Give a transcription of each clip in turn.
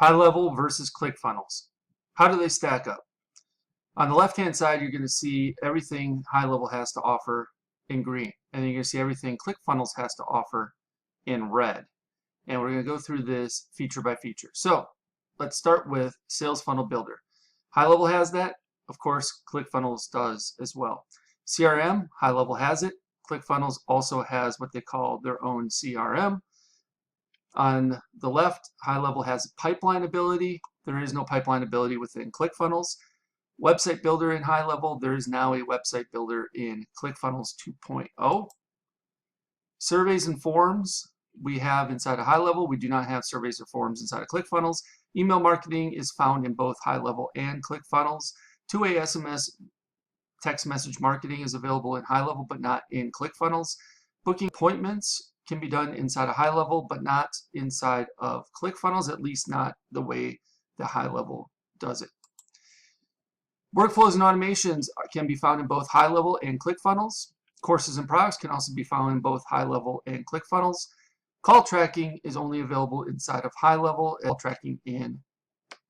HighLevel versus Clickfunnels. How do they stack up? On the left-hand side, you're going to see everything HighLevel has to offer in green, and then you're going to see everything Clickfunnels has to offer in red. And we're going to go through this feature by feature. So let's start with Sales Funnel Builder. HighLevel has that. Of course, Clickfunnels does as well. CRM, HighLevel has it. Clickfunnels also has what they call their own CRM. On the left, HighLevel has pipeline ability. There is no pipeline ability within Clickfunnels. Website builder in HighLevel. There is now a website builder in Clickfunnels 2.0. Surveys and forms we have inside of HighLevel. We do not have surveys or forms inside of Clickfunnels. Email marketing is found in both HighLevel and Clickfunnels. Two-way SMS text message marketing is available in HighLevel but not in Clickfunnels. Booking appointments can be done inside of HighLevel but not inside of Clickfunnels, at least not the way the HighLevel does it. Workflows and automations can be found in both HighLevel and Clickfunnels. Courses and products can also be found in both HighLevel and Clickfunnels. Call tracking is only available inside of HighLevel, call tracking in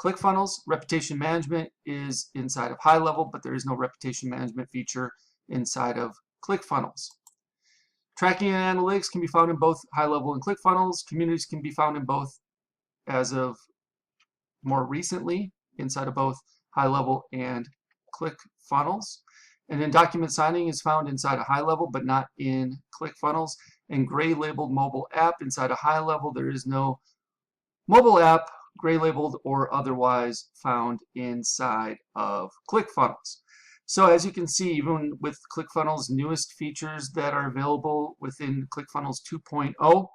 Clickfunnels. Reputation management is inside of HighLevel, but there is no reputation management feature inside of Clickfunnels. Tracking and analytics can be found in both HighLevel and Clickfunnels. Communities can be found in both as of more recently inside of both HighLevel and Clickfunnels. And then document signing is found inside of HighLevel but not in Clickfunnels. And gray labeled mobile app inside of HighLevel. There is no mobile app, gray labeled or otherwise, found inside of Clickfunnels. So as you can see, even with Clickfunnels' newest features that are available within Clickfunnels 2.0,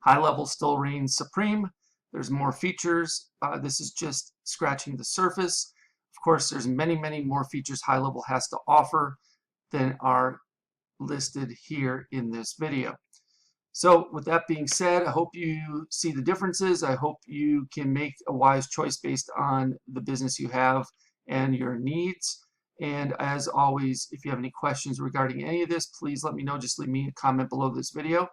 HighLevel still reigns supreme. There's more features. This is just scratching the surface. Of course, there's many, many more features HighLevel has to offer than are listed here in this video. So with that being said, I hope you see the differences. I hope you can make a wise choice based on the business you have and your needs. And as always, if you have any questions regarding any of this, please let me know. Just leave me a comment below this video,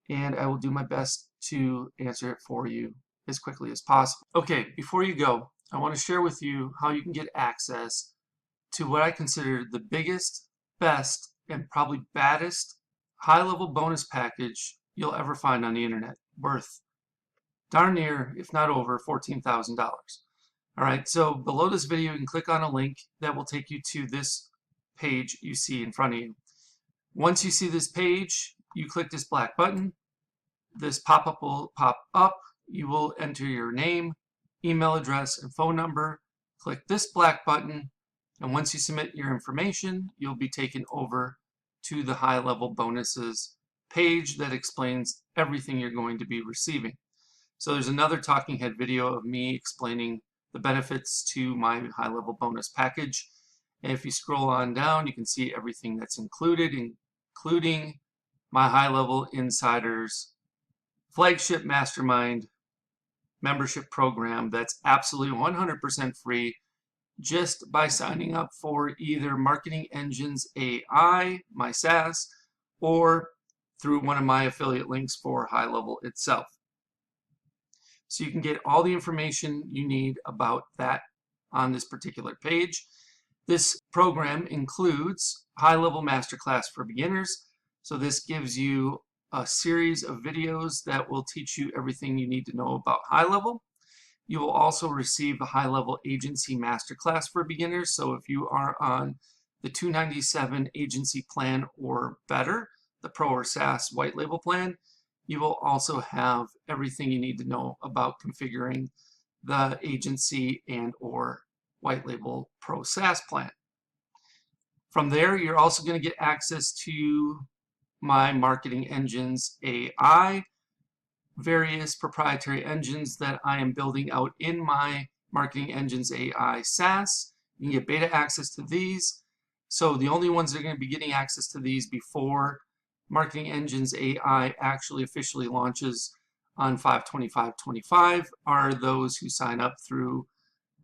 and I will do my best to answer it for you as quickly as possible. Okay, before you go, I want to share with you how you can get access to what I consider the biggest, best, and probably baddest HighLevel bonus package you'll ever find on the internet, worth darn near, if not over, $14,000. All right, so below this video, you can click on a link that will take you to this page you see in front of you. Once you see this page, you click this black button. This pop-up will pop up. You will enter your name, email address, and phone number. Click this black button, and once you submit your information, you'll be taken over to the HighLevel bonuses page that explains everything you're going to be receiving. So there's another talking head video of me explaining the benefits to my HighLevel bonus package. And if you scroll on down, you can see everything that's included, including my HighLevel Insiders flagship mastermind membership program that's absolutely 100% free just by signing up for either Marketing Engines A.I, my SaaS, or through one of my affiliate links for HighLevel itself. So you can get all the information you need about that on this particular page. This program includes HighLevel Masterclass for Beginners. So this gives you a series of videos that will teach you everything you need to know about HighLevel. You will also receive a HighLevel Agency Masterclass for Beginners. So if you are on the $297 agency plan or better, the Pro or SaaS white label plan, you will also have everything you need to know about configuring the agency and or white label Pro SaaS plan. From there, you're also going to get access to my Marketing Engines AI, various proprietary engines that I am building out in my Marketing Engines AI SaaS. You can get beta access to these. So the only ones that are going to be getting access to these before Marketing Engines AI actually officially launches on 5/25/25 are those who sign up through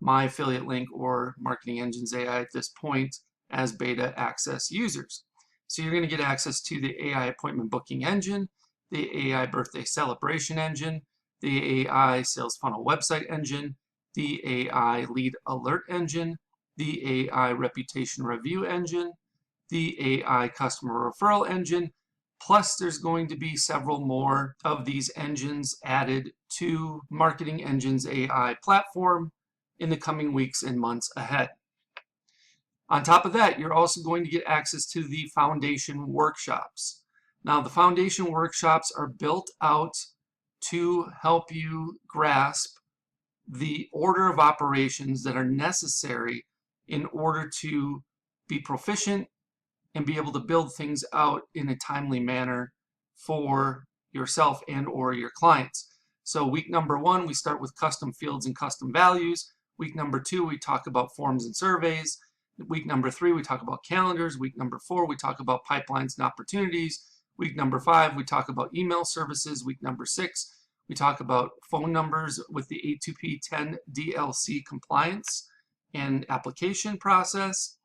my affiliate link or Marketing Engines AI at this point as beta access users. So you're going to get access to the AI appointment booking engine, the AI birthday celebration engine, the AI Sales Funnel Website Engine, the AI Lead Alert Engine, the AI Reputation Review Engine, the AI Customer Referral Engine, plus there's going to be several more of these engines added to Marketing Engines AI platform in the coming weeks and months ahead. On top of that, you're also going to get access to the foundation workshops. Now, the foundation workshops are built out to help you grasp the order of operations that are necessary in order to be proficient and be able to build things out in a timely manner for yourself and or your clients. So week number 1, we start with custom fields and custom values. Week number 2, we talk about forms and surveys. Week number 3, we talk about calendars. Week number 4, we talk about pipelines and opportunities. Week number 5, we talk about email services. Week number 6, we talk about phone numbers with the A2P 10 DLC compliance and application process.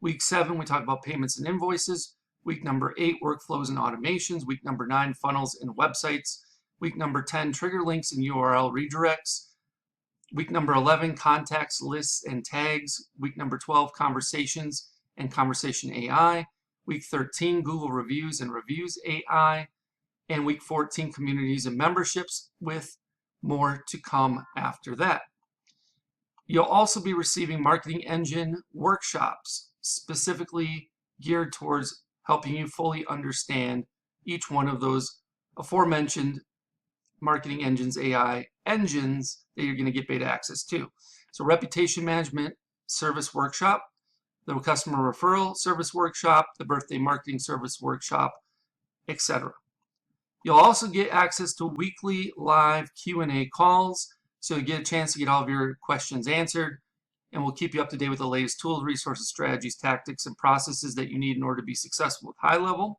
Week 7, we talk about payments and invoices. Week number 8, workflows and automations. Week number 9, funnels and websites. Week number 10, trigger links and URL redirects. Week number 11, contacts, lists, and tags. Week number 12, conversations and conversation AI. Week 13, Google reviews and reviews AI. And week 14, communities and memberships, with more to come after that. You'll also be receiving marketing engine workshops specifically geared towards helping you fully understand each one of those aforementioned Marketing Engines AI engines that you're going to get beta access to. So reputation management service workshop, the customer referral service workshop, the birthday marketing service workshop, etc. You'll also get access to weekly live Q&A calls, so you get a chance to get all of your questions answered, and we'll keep you up to date with the latest tools, resources, strategies, tactics, and processes that you need in order to be successful with HighLevel.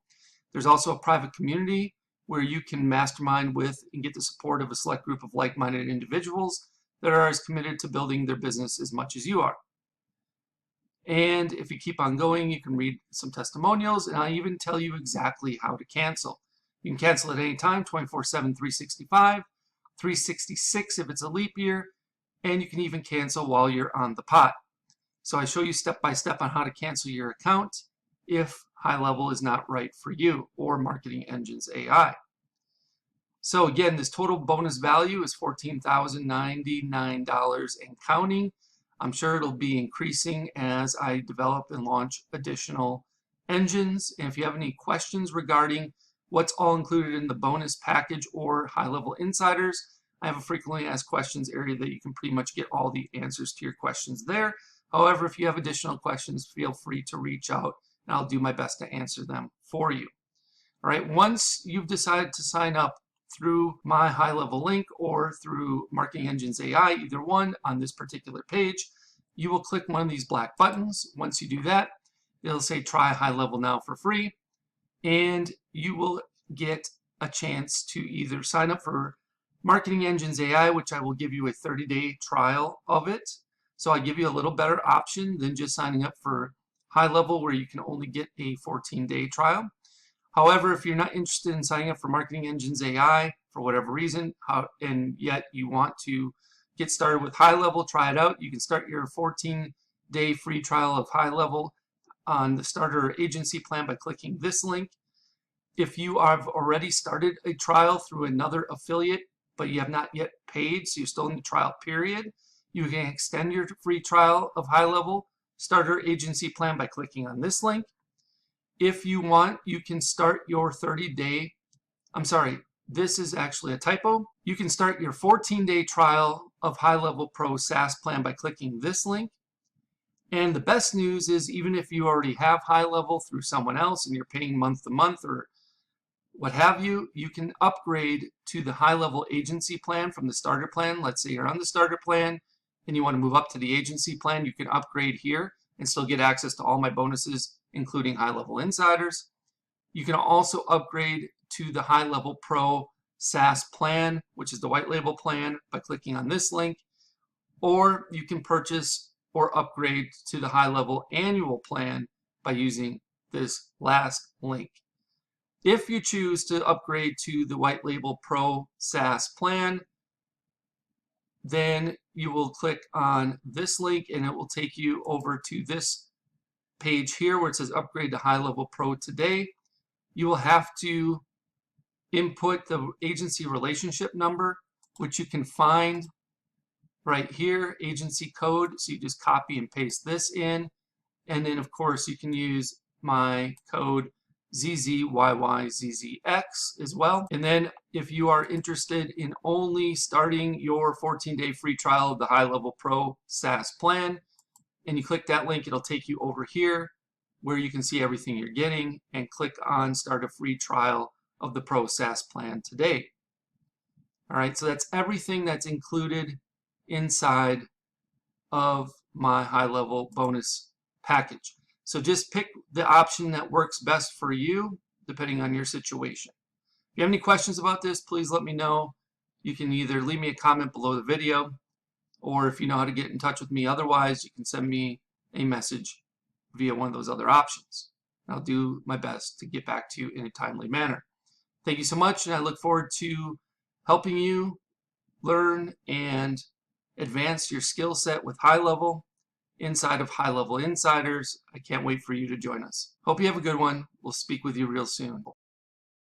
There's also a private community where you can mastermind with and get the support of a select group of like-minded individuals that are as committed to building their business as much as you are. And if you keep on going, you can read some testimonials, and I'll even tell you exactly how to cancel. You can cancel at any time, 24/7, 365, 366 if it's a leap year, and you can even cancel while you're on the pot. So I show you step by step on how to cancel your account if HighLevel is not right for you, or Marketing Engines AI. So again, this total bonus value is $14,099 and counting. I'm sure it'll be increasing as I develop and launch additional engines. And if you have any questions regarding what's all included in the bonus package or HighLevel Insiders, I have a frequently asked questions area that you can pretty much get all the answers to your questions there. However, if you have additional questions, feel free to reach out, and I'll do my best to answer them for you. All right, once you've decided to sign up through my HighLevel link or through Marketing Engines AI, either one on this particular page, you will click one of these black buttons. Once you do that, it'll say try HighLevel now for free, and you will get a chance to either sign up for Marketing Engines AI, which I will give you a 30-day trial of it. So I give you a little better option than just signing up for HighLevel, where you can only get a 14-day trial. However, if you're not interested in signing up for Marketing Engines AI for whatever reason, and yet you want to get started with HighLevel, try it out, you can start your 14-day free trial of HighLevel on the starter agency plan by clicking this link. If you have already started a trial through another affiliate, but you have not yet paid, so you're still in the trial period, you can extend your free trial of HighLevel starter agency plan by clicking on this link. If you want, you can start your 30-day, I'm sorry, this is actually a typo. You can start your 14-day trial of HighLevel Pro SaaS plan by clicking this link. And the best news is, even if you already have HighLevel through someone else and you're paying month to month or what have you, you can upgrade to the HighLevel agency plan from the starter plan. Let's say you're on the starter plan and you want to move up to the agency plan, you can upgrade here and still get access to all my bonuses, including HighLevel Insiders. You can also upgrade to the HighLevel Pro SaaS plan, which is the white label plan, by clicking on this link. Or you can purchase or upgrade to the HighLevel annual plan by using this last link. If you choose to upgrade to the white label Pro SaaS plan, then you will click on this link and it will take you over to this page here where it says upgrade to HighLevel Pro today. You will have to input the agency relationship number, which you can find right here, agency code. So you just copy and paste this in. And then of course you can use my code ZZYYZZX as well. And then if you are interested in only starting your 14-day free trial of the HighLevel Pro SaaS plan, and you click that link, it'll take you over here where you can see everything you're getting, and click on start a free trial of the Pro SaaS plan today. All right, so that's everything that's included inside of my HighLevel bonus package. So just pick the option that works best for you depending on your situation. If you have any questions about this, please let me know. You can either leave me a comment below the video, or if you know how to get in touch with me otherwise, you can send me a message via one of those other options. I'll do my best to get back to you in a timely manner. Thank you so much, and I look forward to helping you learn and advance your skill set with HighLevel inside of HighLevel Insiders. I can't wait for you to join us. Hope you have a good one. We'll speak with you real soon.